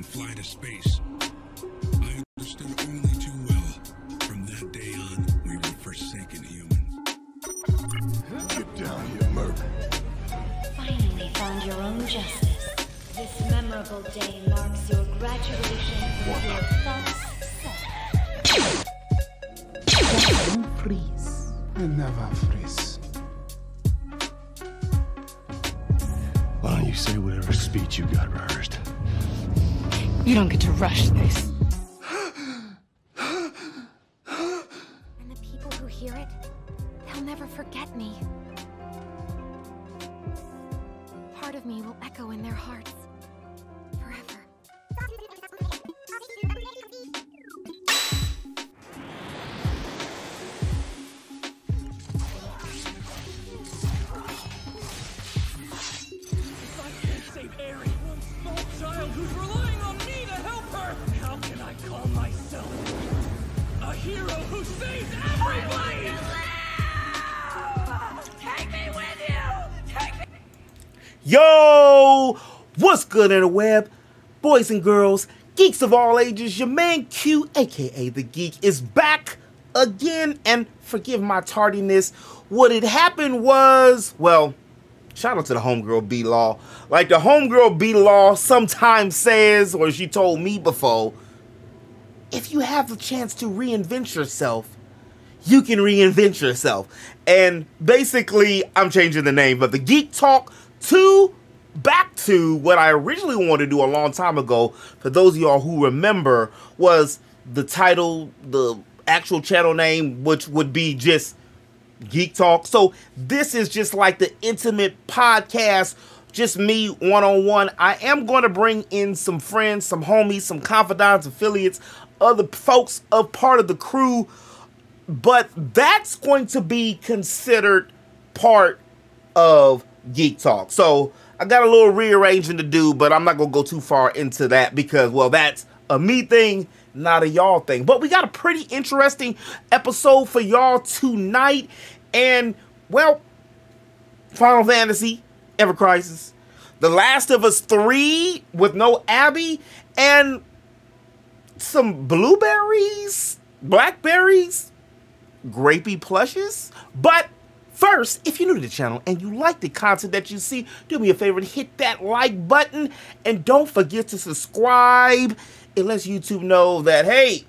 and fly to space. I understood only too well. From that day on, we were forsaken humans. Get down here, Merc. Finally found your own justice. This memorable day marks your graduation from your false self. Don't freeze. I never freeze. Why don't you say whatever speech you got rehearsed? You don't get to rush this. And the people who hear it, they'll never forget me. Part of me will echo in their hearts forever. Who's relying on me to help her? How can I call myself a hero who saves everybody? Take me with you! Take me! Yo! What's good, interweb? Boys and girls, geeks of all ages, your man Q, aka The Geek, is back again, and forgive my tardiness. What had happened was, well, shout out to the homegirl B-Law. Like the homegirl B-Law sometimes says, or she told me before, if you have the chance to reinvent yourself, you can reinvent yourself. And basically, I'm changing the name, but the Geek Talk back to what I originally wanted to do a long time ago, for those of y'all who remember, was the title, the actual channel name, which would be just Geek Talk. So this is just like the intimate podcast, just me one-on-one. I am going to bring in some friends, some homies, some confidants, affiliates, other folks of part of the crew, but that's going to be considered part of Geek Talk. So I got a little rearranging to do, but I'm not going to go too far into that because, well, that's a me thing, not a y'all thing. But we got a pretty interesting episode for y'all tonight. And, well, Final Fantasy, Ever Crisis, The Last of Us 3 with no Abby, and some blueberries, blackberries, grapey plushes. But first, if you're new to the channel and you like the content that you see, do me a favor and hit that like button. And don't forget to subscribe. It lets YouTube know that, hey,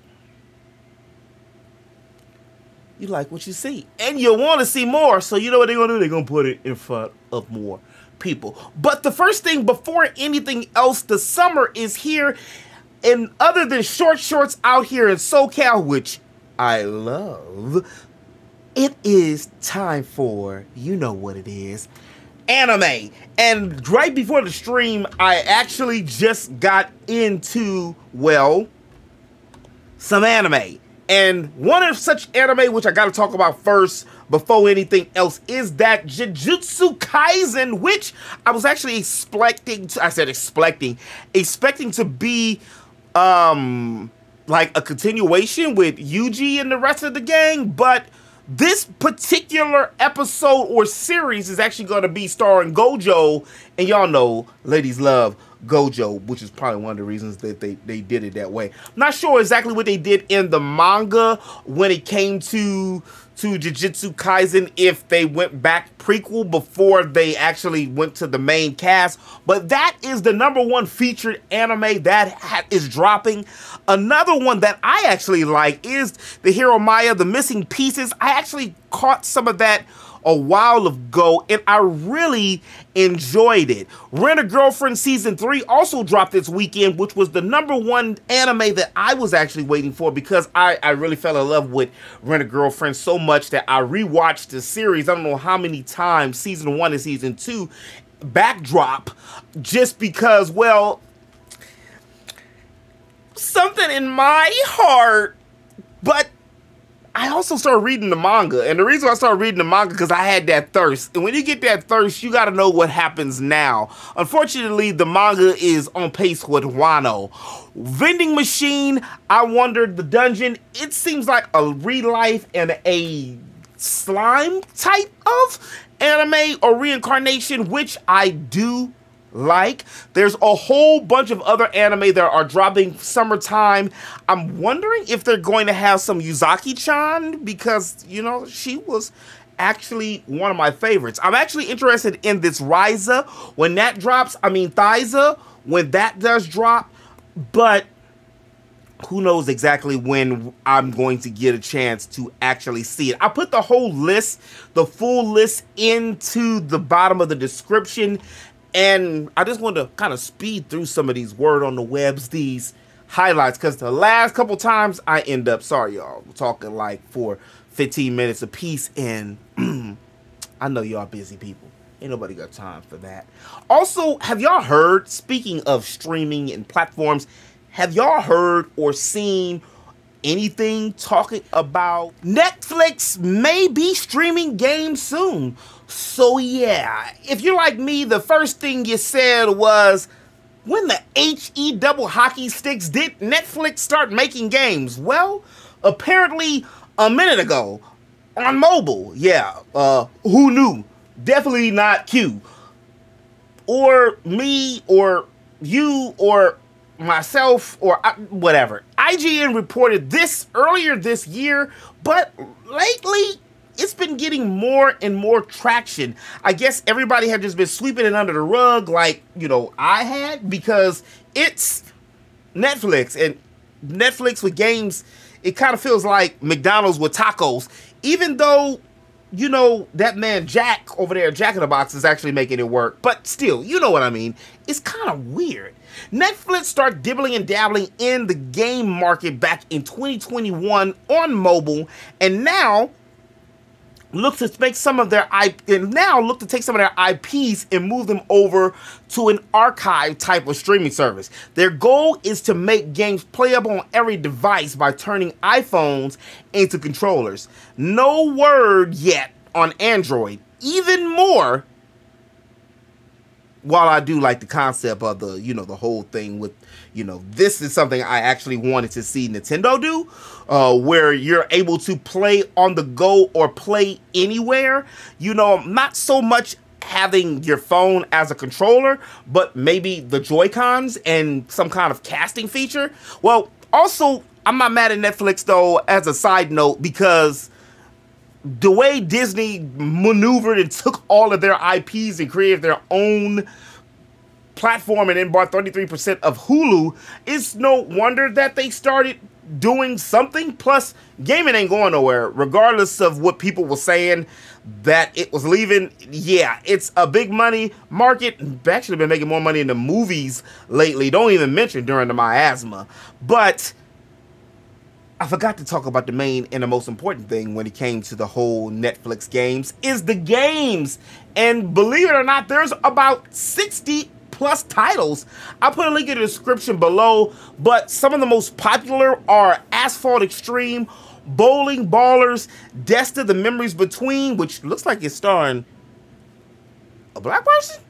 you like what you see. And you want to see more. So you know what they're going to do? They're going to put it in front of more people. But the first thing, before anything else, the summer is here. And other than short shorts out here in SoCal, which I love, it is time for, you know what it is, anime. And right before the stream, I actually just got into, well, some anime. And one of such anime, which I got to talk about first before anything else, is that Jujutsu Kaisen, which I was actually expecting to be like a continuation with Yuji and the rest of the gang, but this particular episode or series is actually going to be starring Gojo, and y'all know ladies love Gojo, which is probably one of the reasons that they did it that way. I'm not sure exactly what they did in the manga when it came to Jujutsu Kaisen, if they went back prequel before they actually went to the main cast, but that is the #1 featured anime that is dropping. Another one that I actually like is the Hero Maya, The Missing Pieces. I actually caught some of that a while ago, and I really enjoyed it. Rent-A-Girlfriend Season 3 also dropped this weekend, which was the #1 anime that I was actually waiting for, because I really fell in love with Rent-A-Girlfriend so much that I rewatched the series, I don't know how many times, Season 1 and Season 2, backdrop, just because, well, something in my heart. But I also started reading the manga, and the reason I started reading the manga because I had that thirst, and when you get that thirst, you got to know what happens now. Unfortunately, the manga is on pace with Wano. Vending Machine, I wondered, the dungeon, it seems like a real life and a slime type of anime or reincarnation, which I do like. There's a whole bunch of other anime that are dropping summertime. I'm wondering if they're going to have some Yuzaki-chan, because, you know, she was actually one of my favorites. I'm actually interested in this Ryza when that drops. I mean, Thyza, when that does drop. But who knows exactly when I'm going to get a chance to actually see it. I put the whole list, the full list, into the bottom of the description. And I just want to kind of speed through some of these word on the webs, these highlights, because the last couple times I end up, sorry y'all, talking like for 15 minutes a piece, and I know y'all busy people. Ain't nobody got time for that. Also, have y'all heard, speaking of streaming and platforms, have y'all heard or seen anything talking about Netflix may be streaming games soon? So yeah, if you're like me, the first thing you said was, when the HE double hockey sticks did Netflix start making games? Well, apparently a minute ago on mobile. Yeah, who knew? Definitely not Q or me or you or myself or whatever. IGN reported this earlier this year, but lately it's been getting more and more traction. I guess everybody had just been sweeping it under the rug like, you know, I had, because it's Netflix, and Netflix with games, it kind of feels like McDonald's with tacos. Even though, you know, that man Jack over there, Jack in the Box, is actually making it work. But still, you know what I mean. It's kind of weird. Netflix started dibbling and dabbling in the game market back in 2021 on mobile, and now look to take some of their IPs and move them over to an archive type of streaming service. Their goal is to make games playable on every device by turning iPhones into controllers. No word yet on Android. Even more, while I do like the concept of the, you know, the whole thing with, you know, this is something I actually wanted to see Nintendo do, where you're able to play on the go or play anywhere. You know, not so much having your phone as a controller, but maybe the Joy-Cons and some kind of casting feature. Well, also, I'm not mad at Netflix, though, as a side note, because the way Disney maneuvered and took all of their IPs and created their own platform and then bought 33% of Hulu, it's no wonder that they started doing something. Plus, gaming ain't going nowhere, regardless of what people were saying that it was leaving. Yeah, it's a big money market. They've actually been making more money in the movies lately. Don't even mention during the miasma. But I forgot to talk about the main and the most important thing when it came to the whole Netflix games, is the games. And believe it or not, there's about 60 plus titles. I'll put a link in the description below, but some of the most popular are Asphalt Extreme, Bowling Ballers, Desta the Memories Between, which looks like it's starring a black person,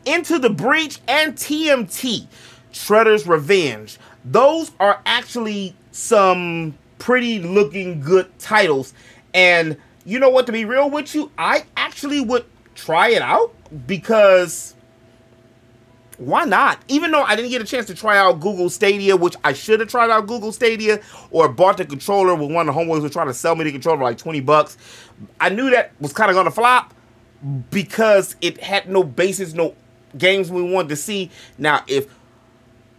Into the Breach, and TMT, Shredder's Revenge. Those are actually some pretty looking good titles. And you know what, to be real with you, I actually would try it out, because why not? Even though I didn't get a chance to try out Google Stadia, which I should have tried out Google Stadia, or bought the controller with one of the homeboys who were trying to sell me the controller for like 20 bucks. I knew that was kind of going to flop because it had no basis, no games we wanted to see. Now, if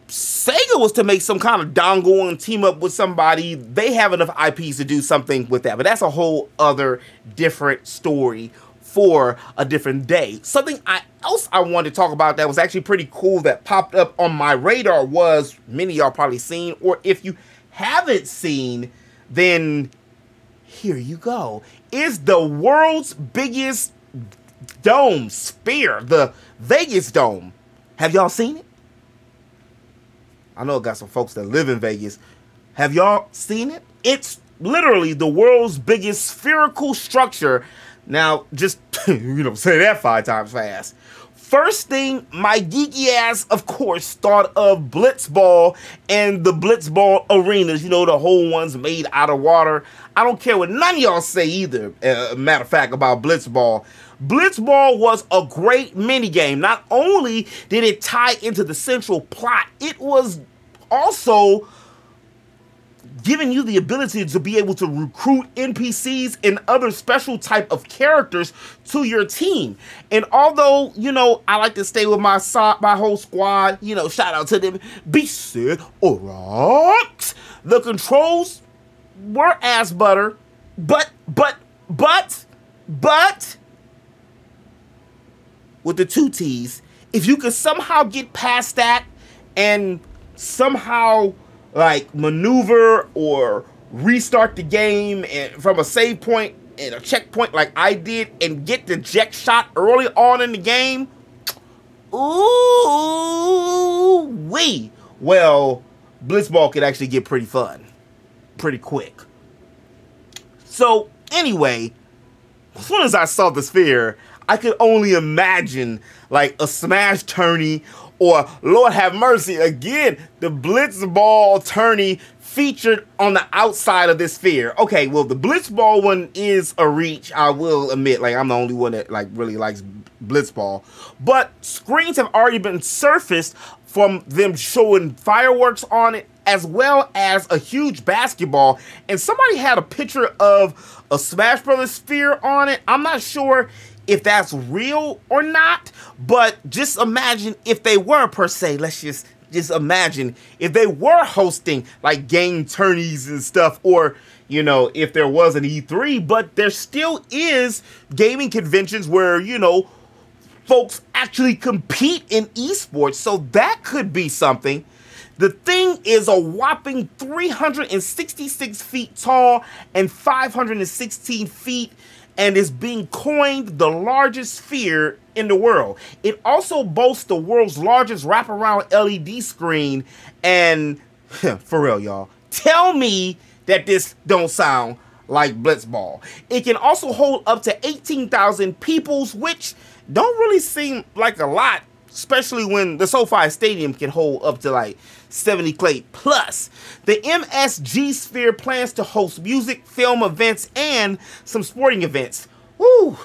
Sega was to make some kind of dongle and team up with somebody, they have enough IPs to do something with that. But that's a whole other different story for a different day. Something else I wanted to talk about that was actually pretty cool that popped up on my radar was, many of y'all probably seen, or if you haven't seen, then here you go, is the world's biggest dome sphere, the Vegas Dome. Have y'all seen it? I know I got some folks that live in Vegas. Have y'all seen it? It's literally the world's biggest spherical structure. Now, just, you know, say that 5 times fast. First thing, my geeky ass, of course, thought of Blitzball and the Blitzball arenas, you know, the whole ones made out of water. I don't care what none of y'all say either, matter of fact, about Blitzball. Blitzball was a great minigame. Not only did it tie into the central plot, it was also giving you the ability to be able to recruit NPCs and other special type of characters to your team. And although, you know, I like to stay with my whole squad, you know, shout out to them, VII, alright, the controls were ass butter, but, with the 2 T's, if you could somehow get past that and somehow like maneuver or restart the game and from a save point and a checkpoint like I did and get the jet shot early on in the game, ooh wee. Well, Blitzball could actually get pretty fun pretty quick. So anyway, as soon as I saw the sphere, I could only imagine like a Smash tourney, or Lord have mercy, again, the Blitzball tourney featured on the outside of this sphere. Okay, well, the Blitzball one is a reach, I will admit. Like, I'm the only one that like really likes Blitzball. But screens have already been surfaced from them showing fireworks on it, as well as a huge basketball. And somebody had a picture of a Smash Brothers sphere on it. I'm not sure if that's real or not, but just imagine if they were, per se. Let's just imagine if they were hosting like game tourneys and stuff, or, you know, if there was an E3, but there still is gaming conventions where, you know, folks actually compete in esports, so that could be something. The thing is a whopping 366 feet tall and 516 feet, and is being coined the largest sphere in the world. It also boasts the world's largest wraparound LED screen, and for real, y'all, tell me that this don't sound like Blitzball. It can also hold up to 18,000 peoples, which don't really seem like a lot, especially when the SoFi Stadium can hold up to like 70 clay plus. The MSG Sphere plans to host music, film events, and some sporting events. Woo!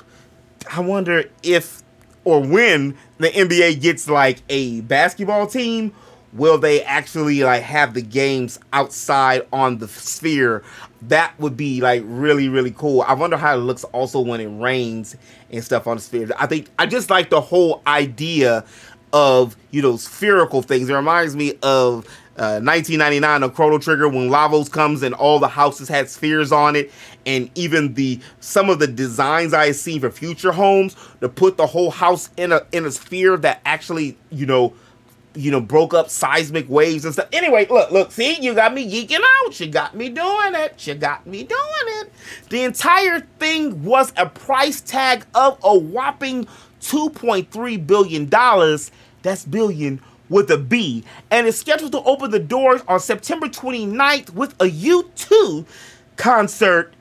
I wonder if or when the NBA gets like a basketball team, will they actually like have the games outside on the sphere? That would be like really, really cool. I wonder how it looks also when it rains and stuff on the sphere. I just like the whole idea of, you know, spherical things. It reminds me of 1999 of Chrono Trigger, when Lavos comes and all the houses had spheres on it, and even some of the designs I had seen for future homes to put the whole house in a sphere that actually, you know, broke up seismic waves and stuff. Anyway, look, see, you got me geeking out. You got me doing it. You got me doing it. The entire thing was a price tag of a whopping $2.3 billion. That's billion with a B. And it's scheduled to open the doors on September 29th with a U2 concert,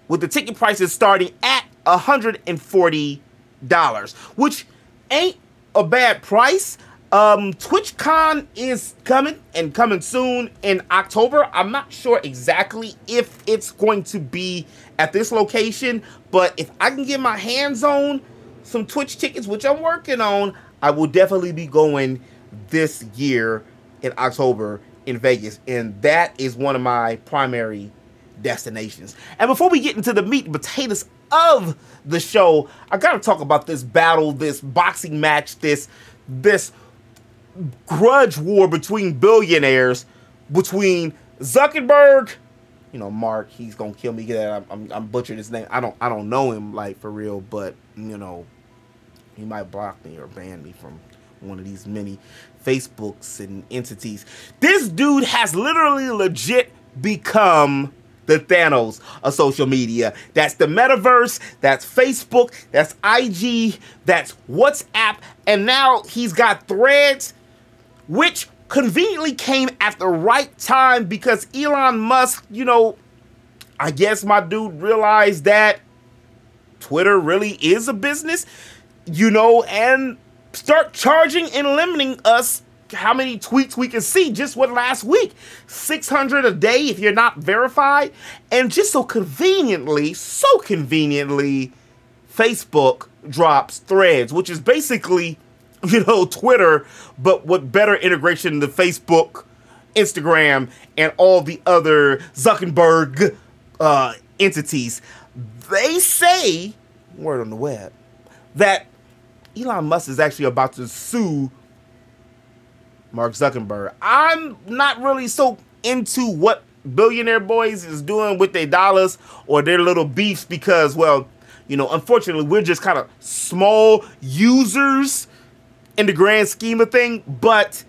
with the ticket prices starting at $140, which ain't a bad price. TwitchCon is coming soon in October. I'm not sure exactly if it's going to be at this location, but if I can get my hands on some Twitch tickets, which I'm working on, I will definitely be going this year in October in Vegas, and that is one of my primary destinations. And before we get into the meat and potatoes of the show, I gotta talk about this battle, this boxing match, this grudge war between billionaires, between Zuckerberg, you know, Mark, he's gonna kill me. I'm butchering his name. I don't know him like for real, but you know, he might block me or ban me from one of these many Facebooks and entities. This dude has literally legit become the Thanos of social media. That's the metaverse, that's Facebook, that's IG, that's WhatsApp, and now he's got Threads, which conveniently came at the right time because Elon Musk, you know, I guess my dude realized that Twitter really is a business, you know, and start charging and limiting us how many tweets we can see. Just what last week, 600 a day if you're not verified. And just so conveniently, Facebook drops Threads, which is basically, you know, Twitter, but with better integration to Facebook, Instagram, and all the other Zuckerberg entities. They say, word on the web, that Elon Musk is actually about to sue Mark Zuckerberg. I'm not really so into what billionaire boys is doing with their dollars or their little beefs because, well, you know, unfortunately, we're just kind of small users in the grand scheme of things, but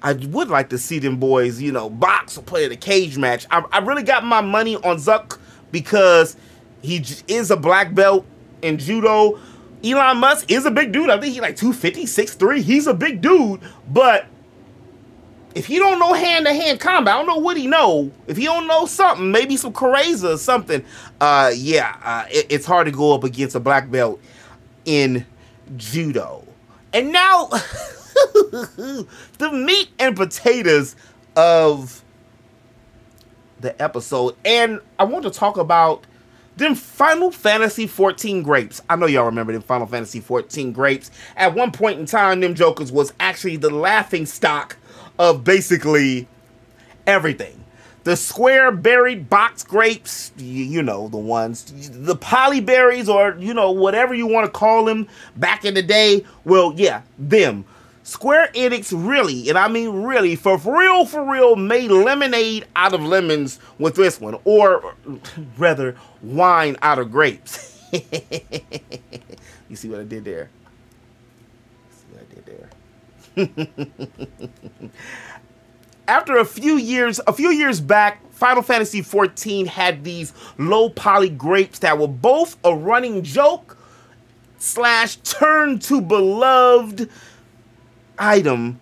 I would like to see them boys, you know, box or play in a cage match. I really got my money on Zuck because he is a black belt in judo. Elon Musk is a big dude. I think he's like 250, 6'3". He's a big dude, but if he don't know hand-to-hand combat, I don't know what he know. If he don't know something, maybe some Kareza or something, it's hard to go up against a black belt in judo. And now, the meat and potatoes of the episode. And I want to talk about them Final Fantasy 14 grapes. I know y'all remember them Final Fantasy 14 grapes. At one point in time, them jokers was actually the laughing stock of basically everything. The square berried box grapes, you know, the ones, the polyberries, or, you know, whatever you want to call them back in the day. Well, yeah, them. Square Enix really, and I mean really, for real, made lemonade out of lemons with this one. Or rather, wine out of grapes. You see what I did there? After a few years back, Final Fantasy 14 had these low poly grapes that were both a running joke / turn to beloved item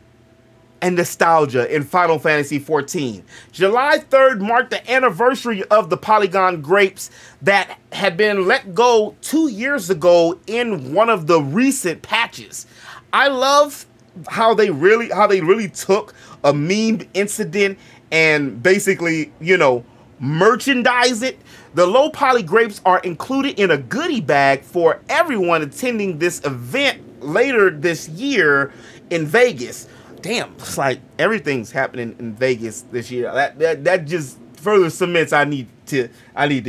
and nostalgia in Final Fantasy 14. July 3rd marked the anniversary of the polygon grapes that had been let go 2 years ago in one of the recent patches. I love how they really took a meme incident and basically, you know, merchandise it. The low poly grapes are included in a goodie bag for everyone attending this event later this year in Vegas. Damn, it's like everything's happening in Vegas this year. That just further cements I need to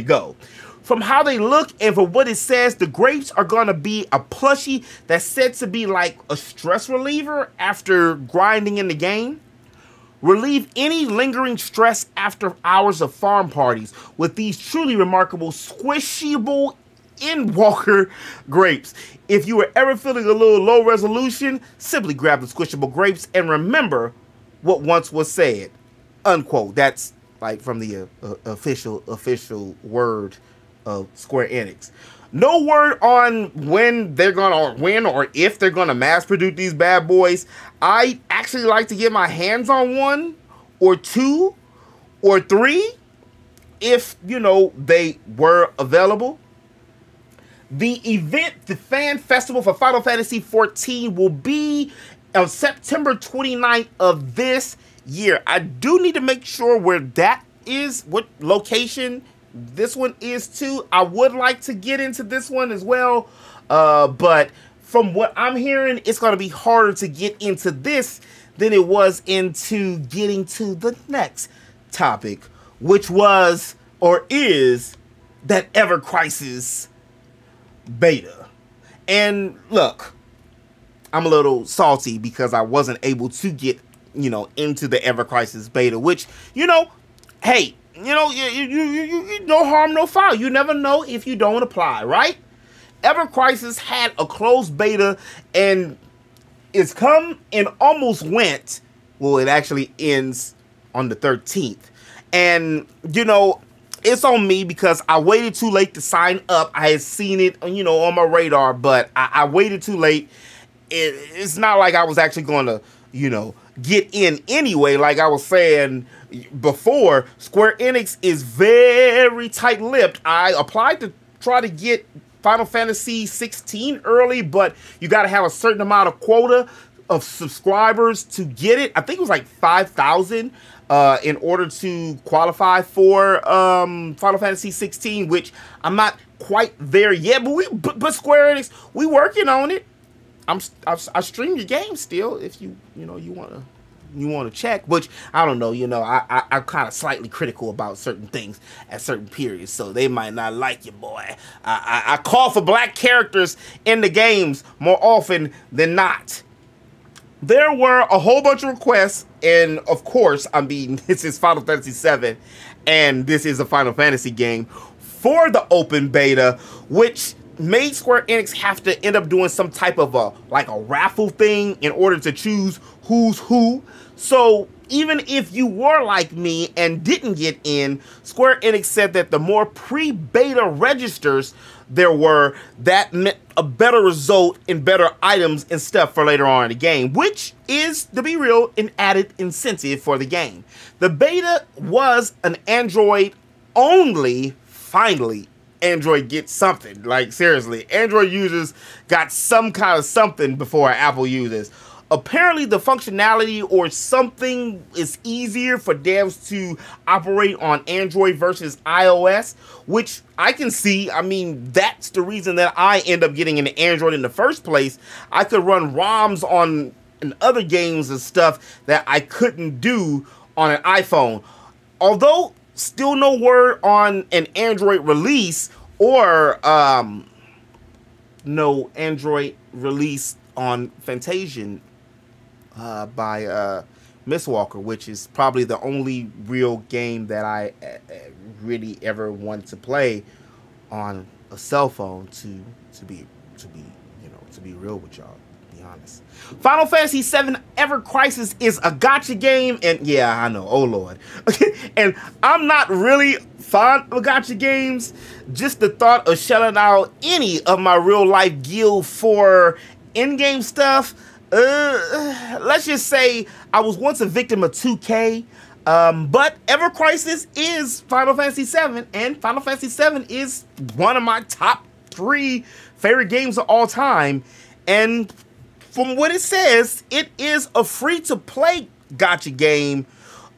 go. From how they look and for what it says, the grapes are going to be a plushie that's said to be like a stress reliever after grinding in the game. Relieve any lingering stress after hours of farm parties with these truly remarkable squishable Endwalker grapes. If you were ever feeling a little low resolution, simply grab the squishable grapes and remember what once was said. Unquote. That's like from the official word of Square Enix. No word on when they're gonna win or if they're gonna mass produce these bad boys. I actually like to get my hands on 1 or 2 or 3 if, you know, they were available. The event, the fan festival for Final Fantasy 14 will be on September 29th of this year. I do need to make sure where that is, what location this one is too. I would like to get into this one as well, but from what I'm hearing, it's going to be harder to get into this than it was into getting to the next topic, which was or is that Ever Crisis beta. And look, I'm a little salty because I wasn't able to get, you know, into the Ever Crisis beta, which, you know, hey, you know, you no harm, no foul. You never know if you don't apply, right? Ever Crisis had a closed beta and it's come and almost went. Well, it actually ends on the 13th. And, you know, it's on me because I waited too late to sign up. I had seen it, you know, on my radar, but I waited too late. It's not like I was actually going to, you know, get in anyway. Like I was saying before, Square Enix is very tight-lipped. I applied to try to get Final Fantasy 16 early, but you got to have a certain amount of quota of subscribers to get it. I think it was like 5,000 in order to qualify for Final Fantasy 16, which I'm not quite there yet. But Square Enix, we working on it. I stream your game still if you want to check, which I don't know, I'm kind of slightly critical about certain things at certain periods, so they might not like you, boy. I call for black characters in the games more often than not. There were a whole bunch of requests, and of course, I mean, this is Final Fantasy VII, and this is a Final Fantasy game for the open beta, which made Square Enix have to end up doing some type of a raffle thing in order to choose who's who. So even if you were like me and didn't get in, Square Enix said that the more pre-beta registers there were, that meant a better result and better items and stuff for later on in the game, which is, to be real, an added incentive for the game. The beta was an Android only. Finally, Android gets something. Like, seriously, Android users got some kind of something before Apple users. Apparently, the functionality or something is easier for devs to operate on Android versus iOS, which I can see. I mean, that's the reason that I end up getting into Android in the first place. I could run ROMs on other games and stuff that I couldn't do on an iPhone. Although, still no word on an Android release or no Android release on Fantasian by Miss Walker, which is probably the only real game that I really ever wanted to play on a cell phone. To be real with y'all, to be honest. Final Fantasy VII Ever Crisis is a gacha game, and yeah, I know, oh lord. And I'm not really fond of gacha games. Just the thought of shelling out any of my real life gil for in-game stuff, let's just say I was once a victim of 2K, but Ever Crisis is Final Fantasy VII, and Final Fantasy VII is one of my top 3 favorite games of all time. And from what it says, it is a free-to-play gacha game,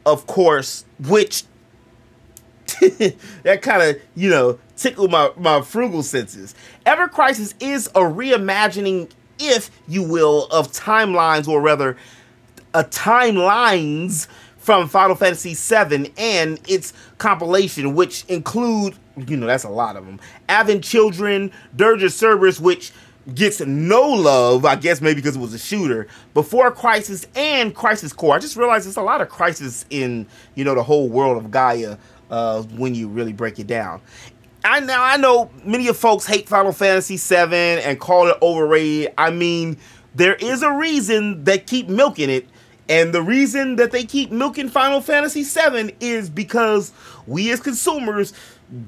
of course, which that kind of, tickled my frugal senses. Ever Crisis is a reimagining, if you will, of timelines, or rather, timelines from Final Fantasy VII and its compilation, which include, that's a lot of them, Avon Children, Dirge of Cerberus, which gets no love, I guess maybe because it was a shooter, Before Crisis, and Crisis Core. I just realized there's a lot of Crisis in, the whole world of Gaia when you really break it down. I know many of folks hate Final Fantasy VII and call it overrated. I mean, there is a reason they keep milking it, and the reason that they keep milking Final Fantasy VII is because we as consumers,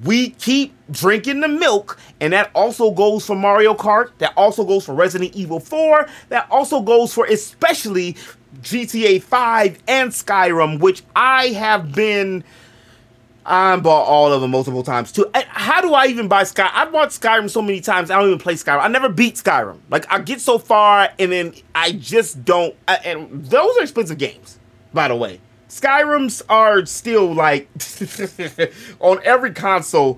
we keep drinking the milk, and that also goes for Mario Kart, that also goes for Resident Evil 4, that also goes for especially GTA 5 and Skyrim, which I bought all of them multiple times too. How do I even buy Skyrim? I bought Skyrim so many times, I don't even play Skyrim. I never beat Skyrim. Like, I get so far, and then I just don't. And those are expensive games, by the way. Skyrims are still, like, on every console,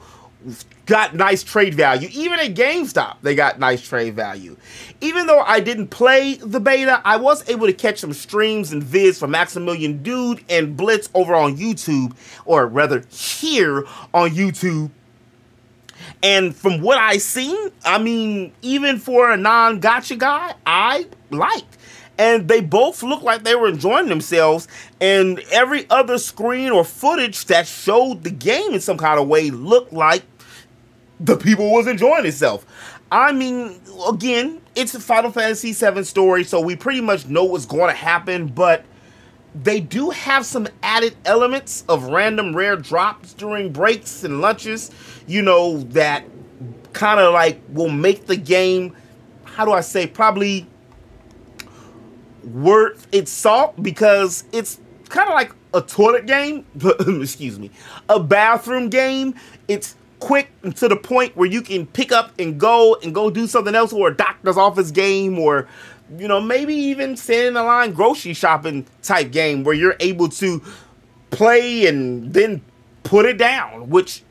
got nice trade value. Even at GameStop, they got nice trade value. Even though I didn't play the beta, I was able to catch some streams and vids from Maximilian Dude and Blitz over on YouTube, or rather here on YouTube. And from what I seen, I mean, even for a non-gacha guy, I liked. And they both looked like they were enjoying themselves, and every other screen or footage that showed the game in some kind of way looked like the people was enjoying itself. I mean, again, it's a Final Fantasy VII story, so we pretty much know what's going to happen, but they do have some added elements of random rare drops during breaks and lunches, that kind of like will make the game, how do I say, probably worth its salt, because it's kind of like a toilet game, excuse me, a bathroom game. It's quick and to the point where you can pick up and go do something else, or a doctor's office game, or you know, maybe even stand in the line grocery shopping type game where you're able to play and then put it down, which,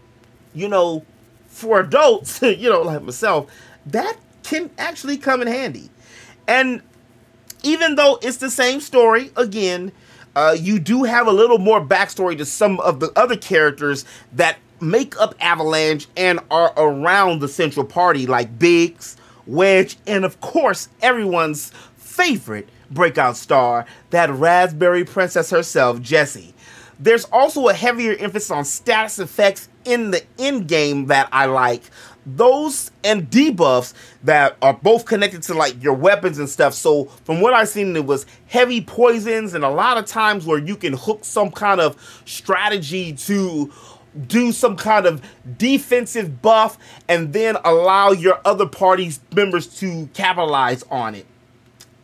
you know, for adults, you know, like myself, that can actually come in handy. And even though it's the same story, again, you do have a little more backstory to some of the other characters that make up Avalanche and are around the central party, like Biggs, Wedge, and of course, everyone's favorite breakout star, that raspberry princess herself, Jessie. There's also a heavier emphasis on status effects in the end game that I like. Those and debuffs that are both connected to like your weapons and stuff. So from what I've seen, it was heavy poisons and a lot of times where you can hook some kind of strategy to do some kind of defensive buff and then allow your other party's members to capitalize on it.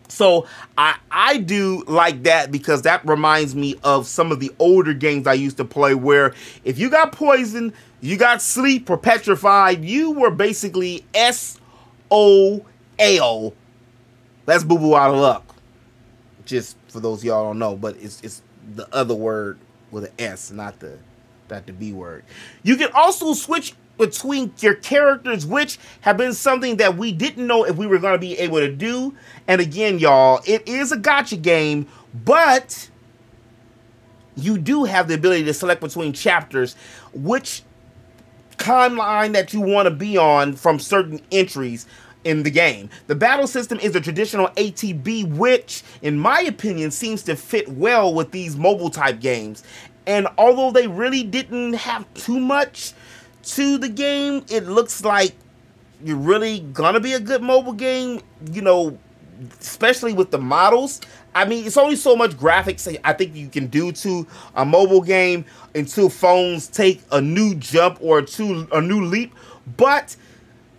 So I do like that because that reminds me of some of the older games I used to play where if you got poison, you got sleep or petrified, you were basically S-O-L. That's boo-boo out of luck. Just for those of y'all don't know, but it's the other word with an S, not the B word. You can also switch between your characters, which have been something that we didn't know if we were going to be able to do. And again, y'all, it is a gacha game, but you do have the ability to select between chapters, which timeline that you want to be on from certain entries in the game. The battle system is a traditional ATB, which, in my opinion, seems to fit well with these mobile type games. And although they really didn't have too much to the game, it looks like you're really gonna be a good mobile game, you know, especially with the models. I mean, it's only so much graphics I think you can do to a mobile game until phones take a new jump or a new leap. But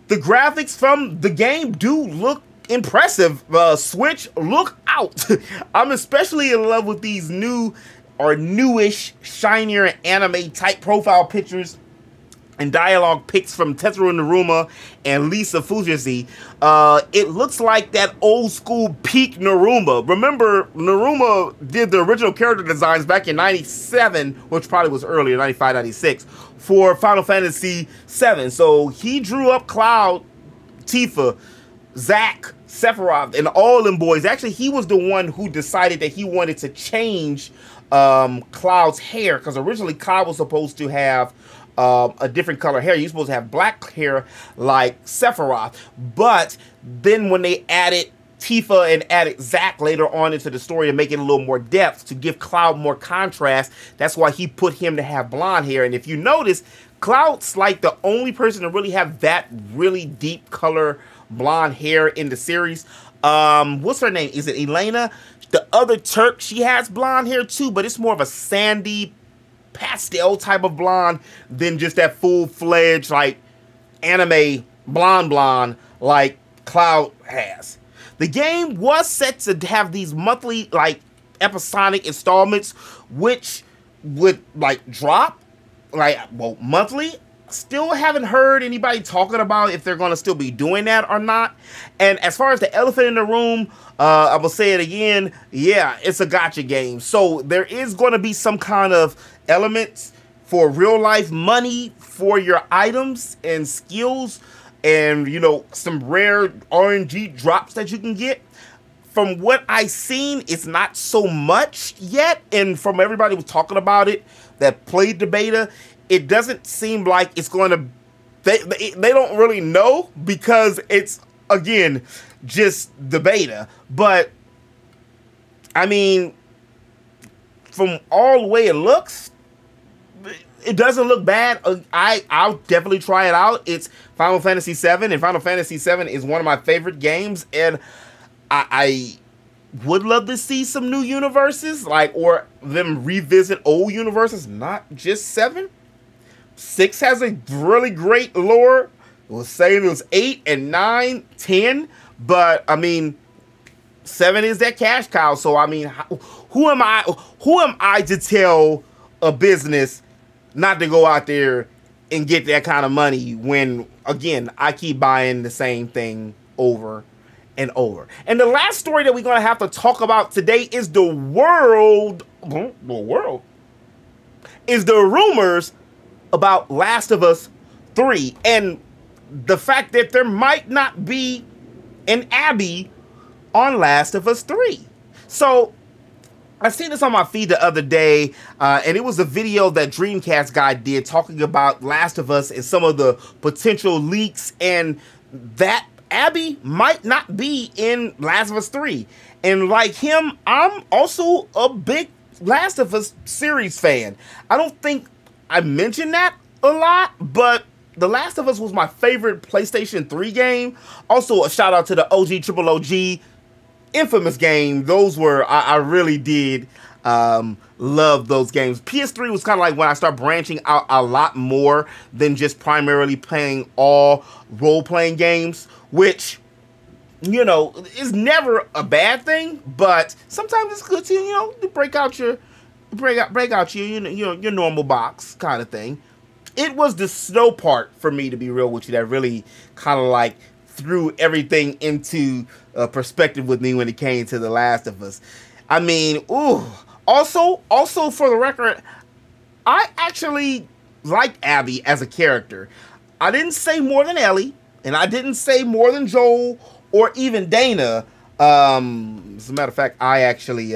the graphics from the game do look impressive. Switch, look out. I'm especially in love with these new or newish, shinier anime type profile pictures and dialogue pics from Tetsuo Naruma and Lisa Fujisi. It looks like that old school peak Naruma. Remember, Naruma did the original character designs back in 97, which probably was earlier, 95, 96, for Final Fantasy VII. So he drew up Cloud, Tifa, Zack, Sephiroth, and all them boys. Actually, he was the one who decided that he wanted to change Cloud's hair, because originally Cloud was supposed to have a different color hair. You're supposed to have black hair like Sephiroth. But then when they added Tifa and added Zack later on into the story to make it a little more depth, to give Cloud more contrast, that's why he put him to have blonde hair. And if you notice, Cloud's like the only person to really have that really deep color blonde hair in the series. What's her name? Is it Elena? The other Turk, she has blonde hair too, but it's more of a sandy pastel type of blonde than just that full-fledged like anime blonde like Cloud has. The game was set to have these monthly like episodic installments, which would like drop like, well, monthly. Still haven't heard anybody talking about if they're going to still be doing that or not. And as far as the elephant in the room, I'm going to say it again. Yeah, it's a gacha game. So there is going to be some kind of elements for real life money for your items and skills and, you know, some rare RNG drops that you can get. From what I've seen, it's not so much yet. And from everybody who's talking about it that played the beta, it doesn't seem like it's going to, they don't really know because it's, again, just the beta. But, I mean, from all the way it looks, it doesn't look bad. I'll definitely try it out. It's Final Fantasy VII, and Final Fantasy VII is one of my favorite games, and I would love to see some new universes, like, or them revisit old universes, not just 7. 6 has a really great lore. We'll say it was 8 and 9, 10, but I mean, 7 is that cash cow. So I mean, who am I to tell a business not to go out there and get that kind of money when, again, I keep buying the same thing over and over. And the last story that we're going to have to talk about today is the rumors about Last of Us 3 and the fact that there might not be an Abby on Last of Us 3. So I seen this on my feed the other day, and it was a video that Dreamcast guy did talking about Last of Us and some of the potential leaks, and that Abby might not be in Last of Us 3. And like him, I'm also a big Last of Us series fan. I don't think I mentioned that a lot, but The Last of Us was my favorite PlayStation 3 game. Also, a shout out to the OG Triple OG infamous game. Those were, I really did love those games. PS3 was kind of like when I started branching out a lot more than just primarily playing all role-playing games, which, you know, is never a bad thing, but sometimes it's good to, you know, to break out your normal box kind of thing. It was the snow part for me, to be real with you, that really kind of like threw everything into perspective with me when it came to The Last of Us. I mean, ooh. Also for the record, I actually like Abby as a character. I didn't say more than Ellie, and I didn't say more than Joel or even Dana. As a matter of fact, I actually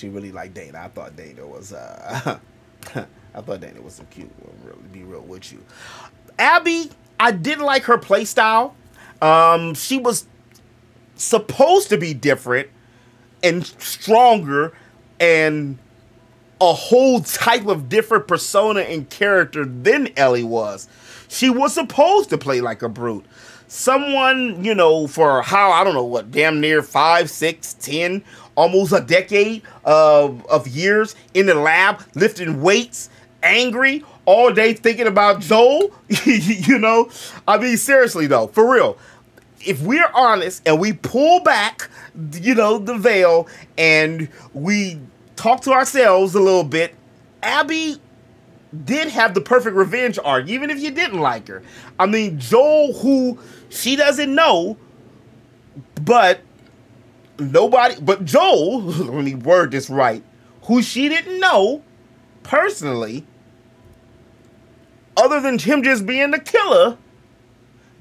really like Dana. I thought Dana was I thought Dana was a cute one, really, to be real with you. Abby, I did like her playstyle. She was supposed to be different and stronger and a whole type of different persona and character than Ellie was. She was supposed to play like a brute. Someone, you know, for how, I don't know what, damn near 5, 6, 10, almost a decade of years in the lab, lifting weights, angry, all day thinking about Joel, you know? I mean, seriously though, for real. If we're honest and we pull back, you know, the veil and we talk to ourselves a little bit, Abby did have the perfect revenge arc, even if you didn't like her. I mean, Joel, who she doesn't know, but Joel, let me word this right, who she didn't know personally, other than him just being the killer,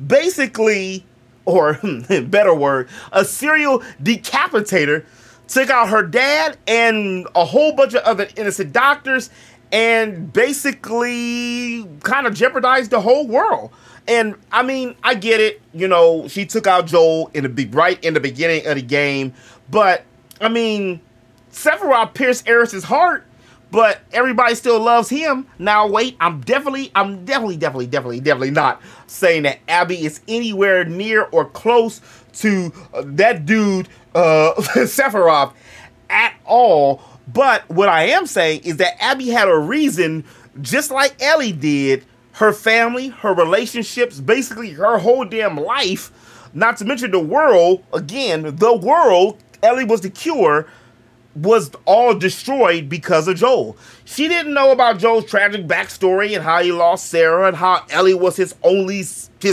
basically, or better word, a serial decapitator, took out her dad and a whole bunch of other innocent doctors and basically kind of jeopardized the whole world. And I mean, I get it, you know, she took out Joel right in the beginning of the game, but I mean, Sephiroth pierced Aerith's heart, but everybody still loves him. Now wait, I'm definitely not saying that Abby is anywhere near or close to that dude, Sephiroth, at all. But what I am saying is that Abby had a reason, just like Ellie did. Her family, her relationships, basically her whole damn life, not to mention the world, again, the world, Ellie was the cure, was all destroyed because of Joel. She didn't know about Joel's tragic backstory and how he lost Sarah and how Ellie was his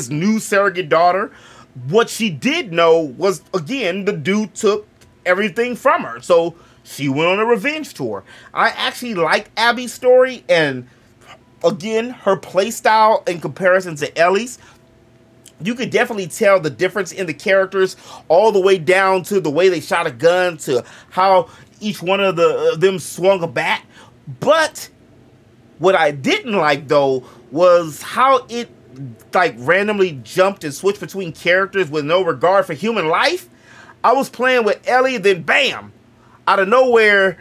new surrogate daughter. What she did know was, again, the dude took everything from her. So she went on a revenge tour. I actually like Abby's story, and again, her playstyle in comparison to Ellie's, you could definitely tell the difference in the characters, all the way down to the way they shot a gun, to how each one of them swung a bat. But what I didn't like, though, was how it like randomly jumped and switched between characters with no regard for human life. I was playing with Ellie, then bam, out of nowhere,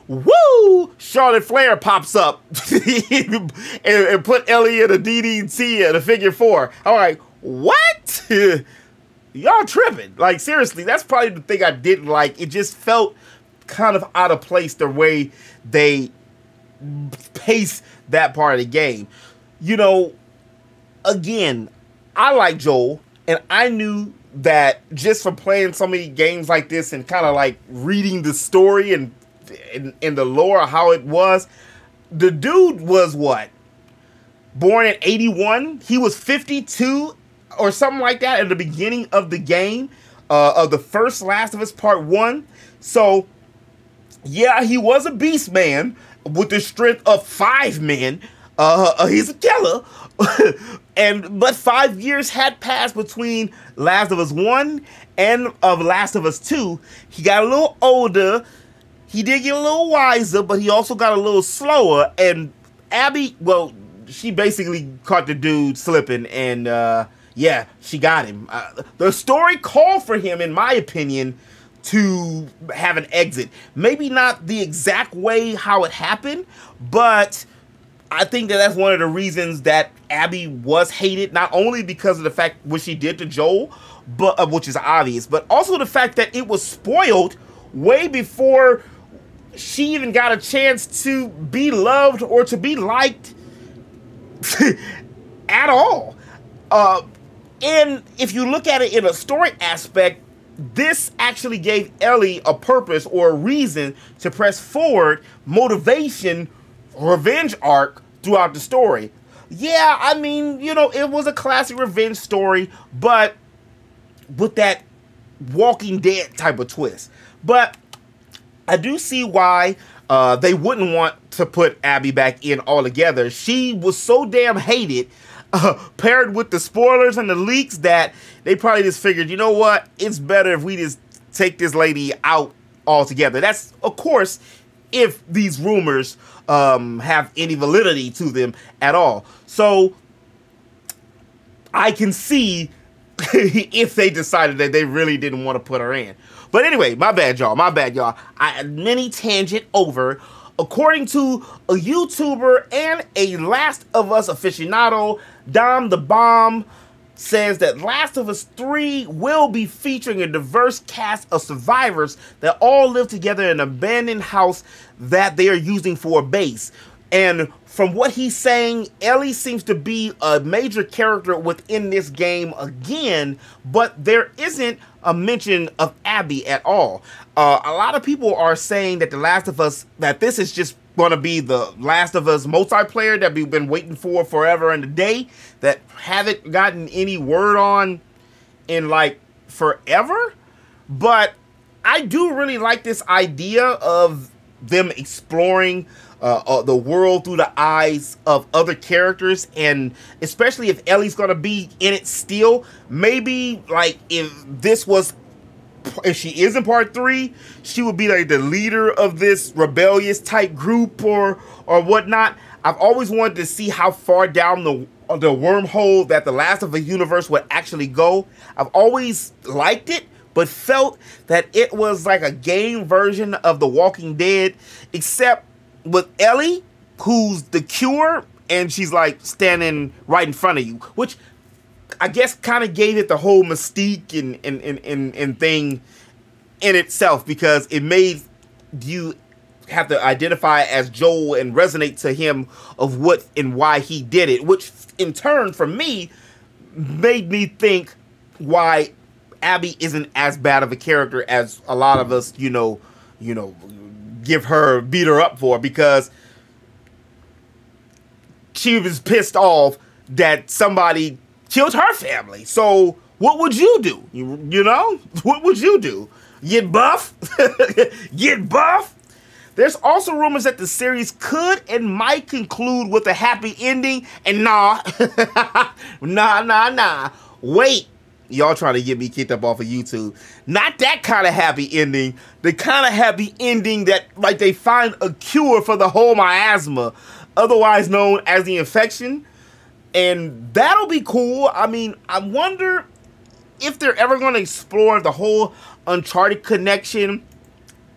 woo! Charlotte Flair pops up and put Ellie in a DDT and a figure 4. I'm like, what? Y'all tripping. Like, seriously, that's probably the thing I didn't like. It just felt kind of out of place the way they pace that part of the game. You know, again, I like Joel, and I knew that just from playing so many games like this and kind of like reading the story and in the lore of how it was, the dude was what? born in 81. He was 52 or something like that at the beginning of the game, of the first Last of Us Part 1. So, yeah, he was a beast man with the strength of 5 men. He's a killer. But 5 years had passed between Last of Us 1 and Last of Us 2. He got a little older. He did get a little wiser, but he also got a little slower. And Abby, well, she basically caught the dude slipping, and yeah, she got him. The story called for him, in my opinion, to have an exit. Maybe not the exact way how it happened, but I think that that's one of the reasons that Abby was hated, not only because of the fact what she did to Joel, but which is obvious, but also the fact that it was spoiled way before she even got a chance to be loved or to be liked at all. And if you look at it in a story aspect, this actually gave Ellie a purpose or a reason to press forward, motivation, revenge arc throughout the story. Yeah, I mean, you know, it was a classic revenge story, but with that Walking Dead type of twist. But I do see why they wouldn't want to put Abby back in altogether. She was so damn hated, paired with the spoilers and the leaks, that they probably just figured, you know what, it's better if we just take this lady out altogether. That's, of course, if these rumors have any validity to them at all. So I can see if they decided that they really didn't want to put her in. But anyway, my bad, y'all. My bad, y'all. I had mini tangent over. According to a YouTuber and a Last of Us aficionado, Dom the Bomb says that Last of Us 3 will be featuring a diverse cast of survivors that all live together in an abandoned house that they are using for a base. And from what he's saying, Ellie seems to be a major character within this game again, but there isn't a mention of Abby at all. A lot of people are saying that The Last of Us, that this is just going to be the Last of Us multiplayer that we've been waiting for forever and a day, that haven't gotten any word on in like forever. But I do really like this idea of them exploring the world through the eyes of other characters, and especially if Ellie's gonna be in it still. Maybe like if she is in part 3, she would be like the leader of this rebellious type group or whatnot. I've always wanted to see how far down the wormhole that the Last of Us universe would actually go. I've always liked it, but felt that it was like a game version of The Walking Dead, except with Ellie, who's the cure, and she's like standing right in front of you, which I guess kind of gave it the whole mystique and thing in itself, because it made you have to identify as Joel and resonate to him of what and why he did it, which in turn for me made me think why Abby isn't as bad of a character as a lot of us, beat her up for, because she was pissed off that somebody killed her family. So what would you do? You know? What would you do? Get buff? Get buff? There's also rumors that the series could and might conclude with a happy ending, and nah. nah. Wait. Y'all trying to get me kicked up off of YouTube. Not that kind of happy ending. The kind of happy ending that, like, they find a cure for the whole miasma, otherwise known as the infection. And that'll be cool. I mean, I wonder if they're ever going to explore the whole Uncharted connection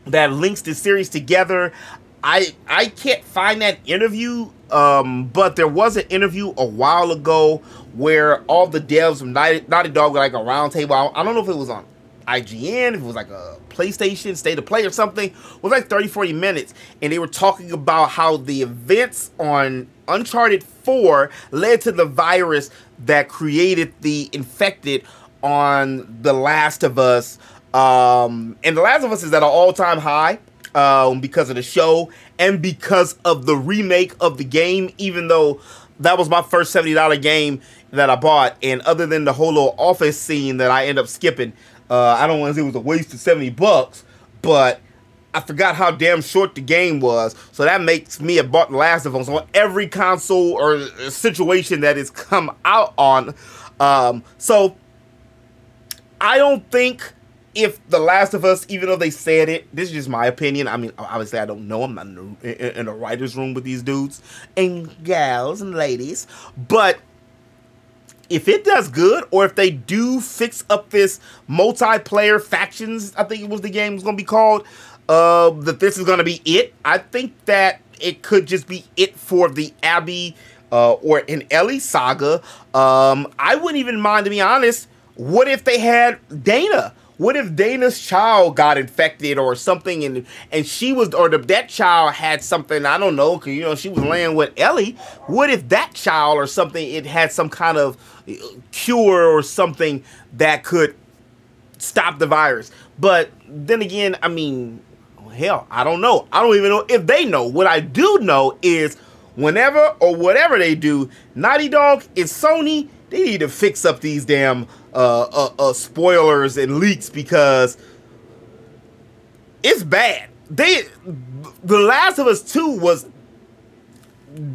that links the series together. I can't find that interview, but there was an interview a while ago where all the devs from Naughty Dog were like a round table. I don't know if it was on IGN, if it was like a PlayStation State of Play or something. It was like 30-40 minutes, and they were talking about how the events on Uncharted 4 led to the virus that created the infected on The Last of Us. And The Last of Us is at an all-time high because of the show and because of the remake of the game, even though that was my first $70 game that I bought, and other than the whole little office scene that I end up skipping, I don't want to say it was a waste of $70, but I forgot how damn short the game was, so that makes me have bought The Last of Us on every console or situation that it's come out on. So I don't think if The Last of Us, even though they said it, this is just my opinion. I mean, obviously I don't know. I'm not in a writer's room with these dudes and gals and ladies, but if it does good, or if they do fix up this multiplayer factions, I think it was the game was going to be called, that this is going to be it. I think that it could just be it for the Abby or an Ellie saga. I wouldn't even mind, to be honest. What if they had Dana? What if Dana's child got infected or something, and she was, or that child had something, I don't know, because, you know, she was laying with Ellie. What if that child or something, it had some kind of cure or something that could stop the virus? But then again, I mean, hell, I don't know. I don't even know if they know. What I do know is whenever or whatever they do, Naughty Dog and Sony, they need to fix up these damn spoilers and leaks, because it's bad. The Last of Us 2 was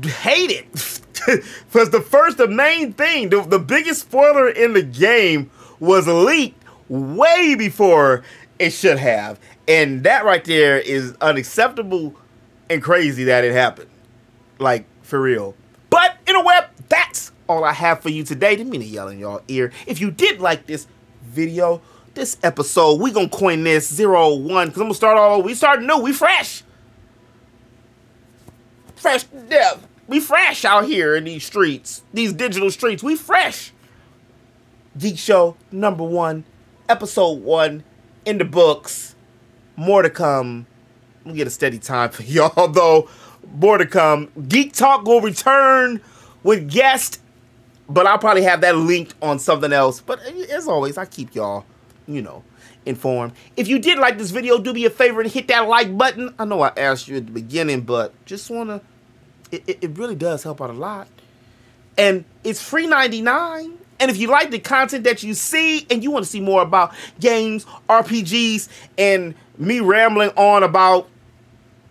hated because the main thing, the biggest spoiler in the game was leaked way before it should have, and that right there is unacceptable and crazy that it happened, like, for real. But in a web, that's all I have for you today. Didn't mean to yell in y'all ear. If you did like this video, this episode, we gonna coin this 001, because I'm gonna start all over. We start new. We fresh. Fresh to death. We fresh out here in these streets. These digital streets. We fresh. Geek Show #1, episode 1 in the books. More to come. We'll get a steady time for y'all, though. More to come. Geek Talk will return with guests, but I'll probably have that linked on something else. But as always, I keep y'all, you know, informed. If you did like this video, do me a favor and hit that like button. I know I asked you at the beginning, but just wanna, it really does help out a lot. And it's free 99. And if you like the content that you see and you want to see more about games, RPGs, and me rambling on about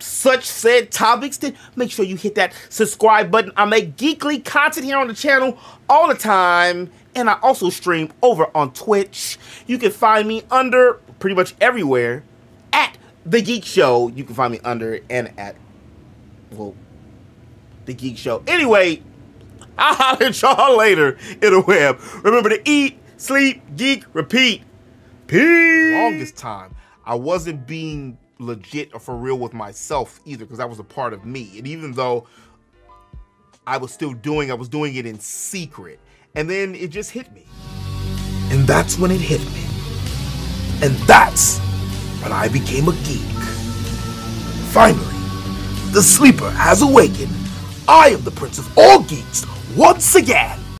such said topics, then make sure you hit that subscribe button. I make geekly content here on the channel all the time, and I also stream over on Twitch. You can find me under pretty much everywhere at The Geak Show. You can find me under and at, well, The Geek Show. Anyway, I'll holler at y'all later in the web. Remember to eat, sleep, geek, repeat. Peace. Longest time, I wasn't being legit or for real with myself either, because that was a part of me. And even though I was still doing, I was doing it in secret. And then it just hit me. And that's when it hit me. And that's when I became a geek. Finally, the sleeper has awakened. I am the prince of all geeks once again.